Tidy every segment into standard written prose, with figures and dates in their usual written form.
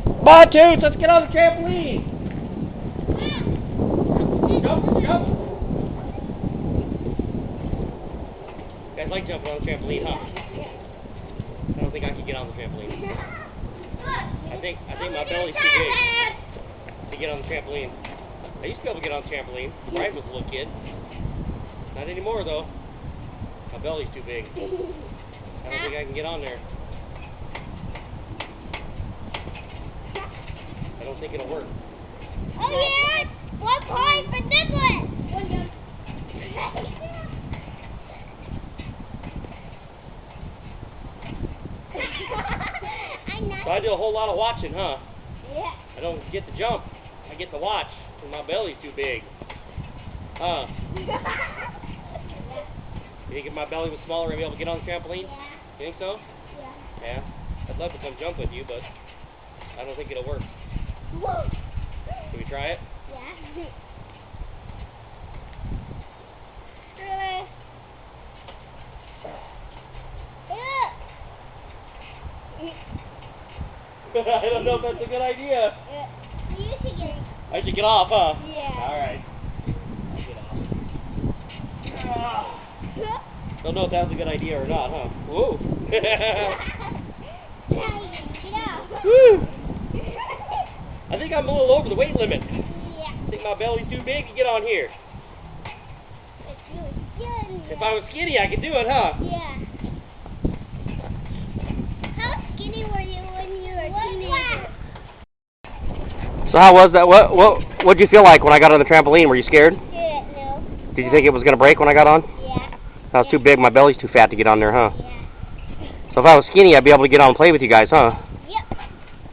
Come on, Toots, let's get on the trampoline. Jump, jump. You guys like jumping on the trampoline, huh? I don't think I can get on the trampoline. I think my belly's too big to get on the trampoline. I used to be able to get on the trampoline when I was a little kid. Not anymore, though. My belly's too big. I don't think I can get on there. I don't think it'll work. Oh yeah! 1 point for Nicholas! So I do a whole lot of watching, huh? Yeah. I don't get to jump. I get to watch because my belly's too big. Huh? You think if my belly was smaller, I'd be able to get on the trampoline? Yeah. You think so? Yeah. Yeah. I'd love to come jump with you, but I don't think it'll work. Whoa. Can we try it? Yeah. I don't know if that's a good idea. You should get it. I should get off, huh? Yeah. Alright. I'll get off. Don't know if that was a good idea or not, huh? Whoa. Get out. Woo. I think I'm a little over the weight limit. Yeah. I think my belly's too big to get on here. It's really skinny. If I was skinny, I could do it, huh? Yeah. How skinny were you when you were a teenager? So how was that? What'd you feel like when I got on the trampoline? Were you scared? Yeah, no. Did you think it was going to break when I got on? Yeah. I was too big. My belly's too fat to get on there, huh? Yeah. So if I was skinny, I'd be able to get on and play with you guys, huh? Yep.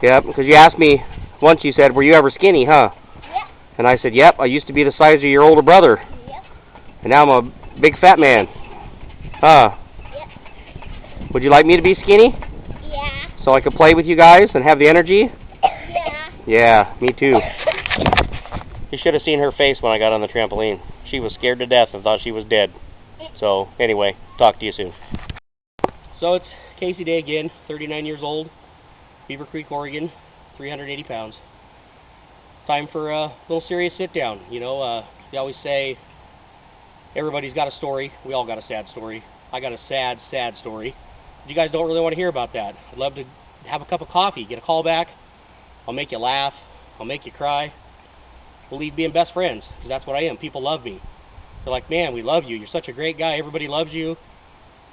Yep, because you asked me once, you said, were you ever skinny, huh? Yep. And I said, yep, I used to be the size of your older brother. Yep. And now I'm a big fat man. Huh? Yep. Would you like me to be skinny? Yeah. So I could play with you guys and have the energy? Yeah. Yeah, me too. You should have seen her face when I got on the trampoline. She was scared to death and thought she was dead. So, anyway, talk to you soon. So it's Casey Day again, 39 years old, Beaver Creek, Oregon, 380 pounds. Time for a little serious sit down. You know, they always say everybody's got a story. We all got a sad story. I got a sad, sad story. You guys don't really want to hear about that. I'd love to have a cup of coffee, get a call back. I'll make you laugh. I'll make you cry. We'll leave being best friends, because that's what I am. People love me. They're like, man, we love you. You're such a great guy. Everybody loves you.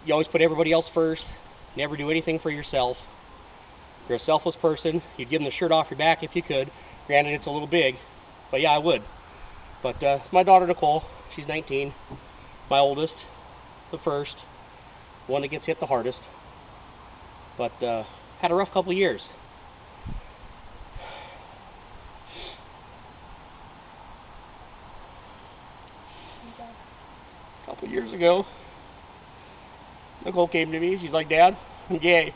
You always put everybody else first. Never do anything for yourself. You're a selfless person. You'd give them the shirt off your back if you could. Granted, it's a little big, but yeah, I would. But it's my daughter, Nicole. She's 19. My oldest, the first. One that gets hit the hardest. But had a rough couple of years. A couple years ago, Nicole came to me. She's like, Dad, I'm gay.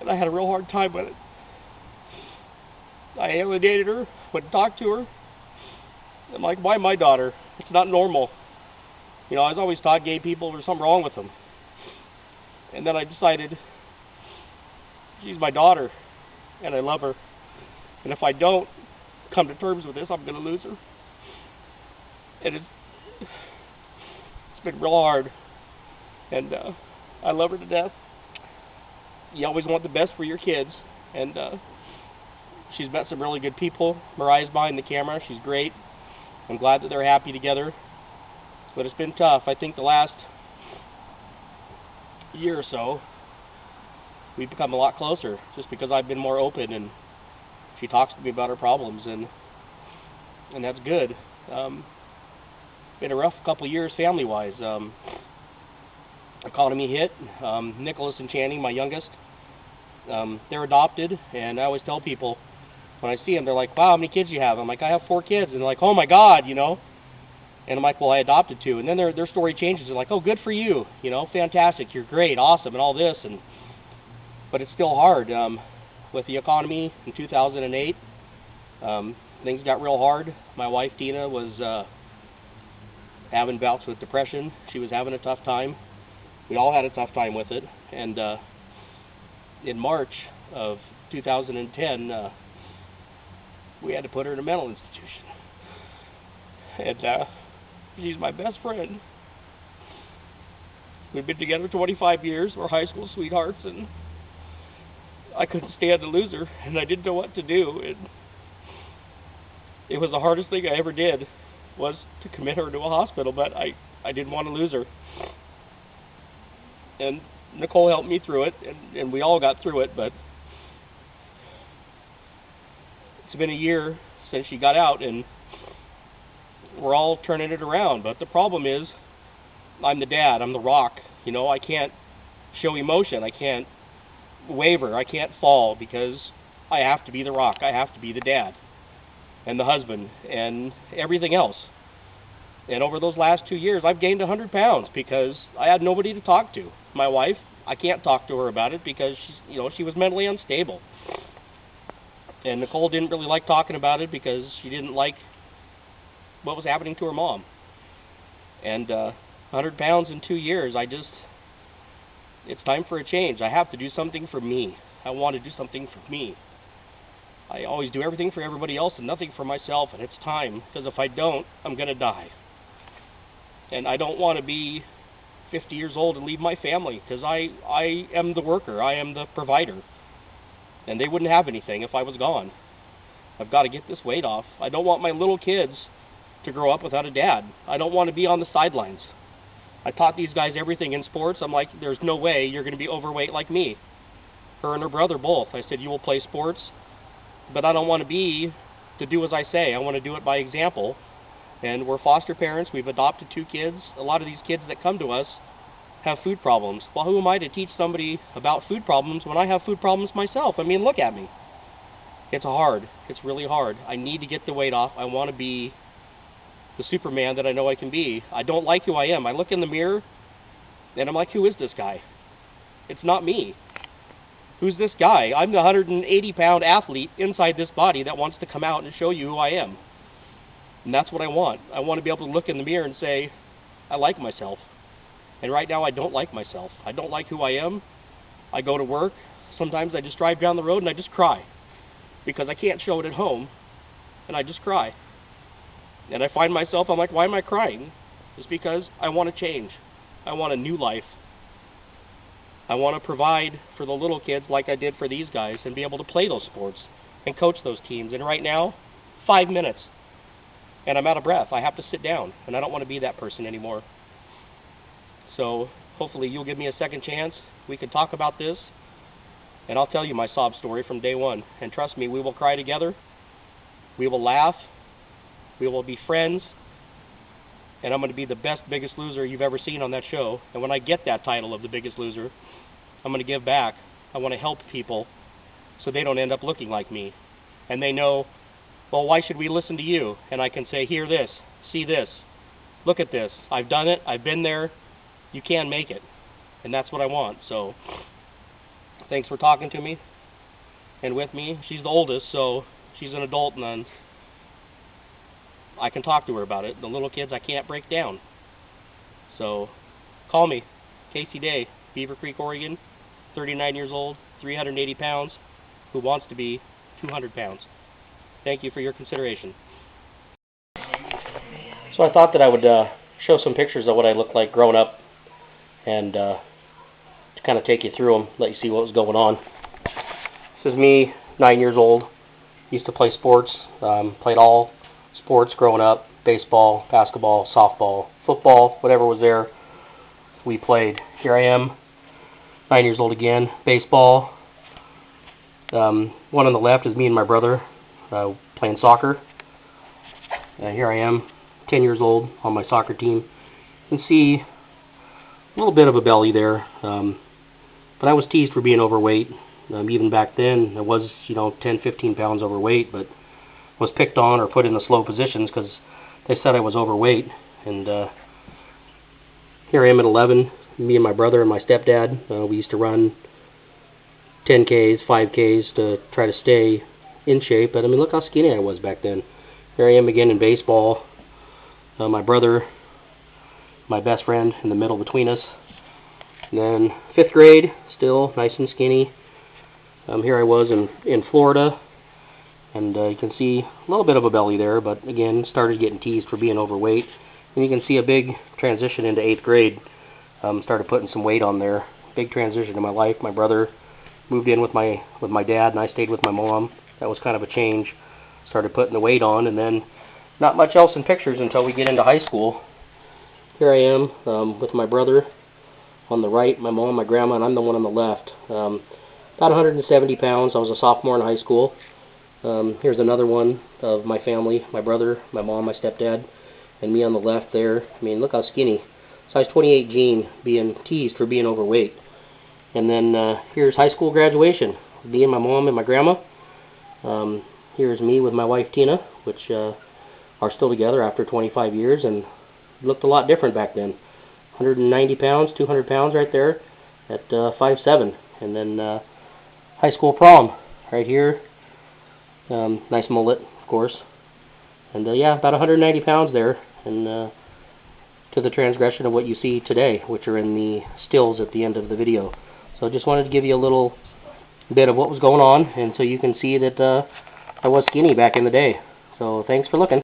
And I had a real hard time with it. I alienated her, wouldn't talk to her. I'm like, why my daughter? It's not normal. You know, I was always taught gay people, there's something wrong with them. And then I decided, she's my daughter, and I love her. And if I don't come to terms with this, I'm going to lose her. And it's been real hard. And I love her to death. You always want the best for your kids. And she's met some really good people. Mariah's behind the camera. She's great. I'm glad that they're happy together. But it's been tough. I think the last year or so, we've become a lot closer just because I've been more open and she talks to me about her problems, and that's good. Been a rough couple of years family-wise. Economy hit. Nicholas and Channing, my youngest, they're adopted, and I always tell people when I see them, they're like, wow, how many kids do you have? I'm like, I have 4 kids. And they're like, oh my God, you know. And I'm like, well, I adopted 2. And then their story changes. They're like, oh, good for you. You know, fantastic. You're great, awesome, and all this. But it's still hard. With the economy in 2008, things got real hard. My wife, Tina, was having bouts with depression. She was having a tough time. We all had a tough time with it. And in March of 2010, we had to put her in a mental institution. And she's my best friend. We've been together 25 years. We're high school sweethearts, and I couldn't stand to lose her, and I didn't know what to do. And it was the hardest thing I ever did, was to commit her to a hospital, but I didn't want to lose her. And Nicole helped me through it, and we all got through it, but it's been a year since she got out, and we're all turning it around. But the problem is, I'm the dad, I'm the rock. You know, I can't show emotion, I can't waver, I can't fall, because I have to be the rock, I have to be the dad, and the husband, and everything else. And over those last 2 years, I've gained 100 pounds because I had nobody to talk to. My wife, I can't talk to her about it because she was mentally unstable. And Nicole didn't really like talking about it because she didn't like what was happening to her mom. And 100 pounds in 2 years, it's time for a change. I have to do something for me. I want to do something for me. I always do everything for everybody else and nothing for myself, and it's time, because if I don't, I'm going to die. And I don't want to be 50 years old and leave my family, because I am the worker, I am the provider. And they wouldn't have anything if I was gone. I've got to get this weight off. I don't want my little kids to grow up without a dad. I don't want to be on the sidelines. I taught these guys everything in sports. I'm like, there's no way you're going to be overweight like me. Her and her brother both. I said, you will play sports, but I don't want to do as I say. I want to do it by example. And we're foster parents. We've adopted 2 kids. A lot of these kids that come to us have food problems. Well, who am I to teach somebody about food problems when I have food problems myself? I mean, look at me. It's hard. It's really hard. I need to get the weight off. I want to be the Superman that I know I can be. I don't like who I am. I look in the mirror and I'm like, who is this guy? It's not me. Who's this guy? I'm the 180-pound athlete inside this body that wants to come out and show you who I am. And that's what I want. I want to be able to look in the mirror and say, I like myself. And right now I don't like myself. I don't like who I am. I go to work. Sometimes I just drive down the road and I just cry, because I can't show it at home, and I just cry. And I find myself, I'm like, why am I crying? It's because I want to change. I want a new life. I want to provide for the little kids like I did for these guys, and be able to play those sports and coach those teams. And right now, 5 minutes, and I'm out of breath. I have to sit down, and I don't want to be that person anymore. So hopefully you'll give me a second chance. We can talk about this, and I'll tell you my sob story from day one. And trust me, we will cry together. We will laugh. We will be friends. And I'm going to be the best Biggest Loser you've ever seen on that show. And when I get that title of the Biggest Loser, I'm going to give back. I want to help people so they don't end up looking like me. And they know, well, why should we listen to you? And I can say, hear this, see this, look at this. I've done it. I've been there. You can make it. And that's what I want. So thanks for talking to me and with me. She's the oldest, so she's an adult, and I can talk to her about it. The little kids I can't break down. So call me, Casey Day, Beaver Creek, Oregon, 39 years old, 380 pounds, who wants to be 200 pounds. Thank you for your consideration. So I thought that I would show some pictures of what I looked like growing up, and to kind of take you through them, let you see what was going on. This is me, 9 years old. Used to play sports, played all sports growing up, baseball, basketball, softball, football, whatever was there, we played. Here I am, 9 years old again, baseball. One on the left is me and my brother playing soccer. Here I am, 10 years old, on my soccer team. You can see a little bit of a belly there, but I was teased for being overweight. Even back then, I was, 10, 15 pounds overweight, but was picked on or put in the slow positions because they said I was overweight. And here I am at 11, me and my brother and my stepdad. We used to run 10Ks, 5Ks to try to stay in shape, but I mean, look how skinny I was back then. Here I am again in baseball. My brother, my best friend, in the middle between us. And then 5th grade, still nice and skinny. Here I was in Florida, and you can see a little bit of a belly there, but again, started getting teased for being overweight. And you can see a big transition into 8th grade. Started putting some weight on there. Big transition in my life. My brother moved in with my dad, and I stayed with my mom. That was kind of a change. Started putting the weight on, and then not much else in pictures until we get into high school. Here I am with my brother on the right, my mom, my grandma, and I'm the one on the left. About 170 pounds. I was a sophomore in high school. Here's another one of my family, my brother, my mom, my stepdad, and me on the left there. I mean, look how skinny. Size 28 Gene, being teased for being overweight. And then here's high school graduation. Me and my mom and my grandma. Here's me with my wife Tina, which are still together after 25 years, and looked a lot different back then. 190 pounds, 200 pounds right there at 5'7". And then high school prom right here. Nice mullet, of course. And yeah, about 190 pounds there. And to the transgression of what you see today, which are in the stills at the end of the video. So I just wanted to give you a little bit of what was going on, and so you can see that I was skinny back in the day. So thanks for looking.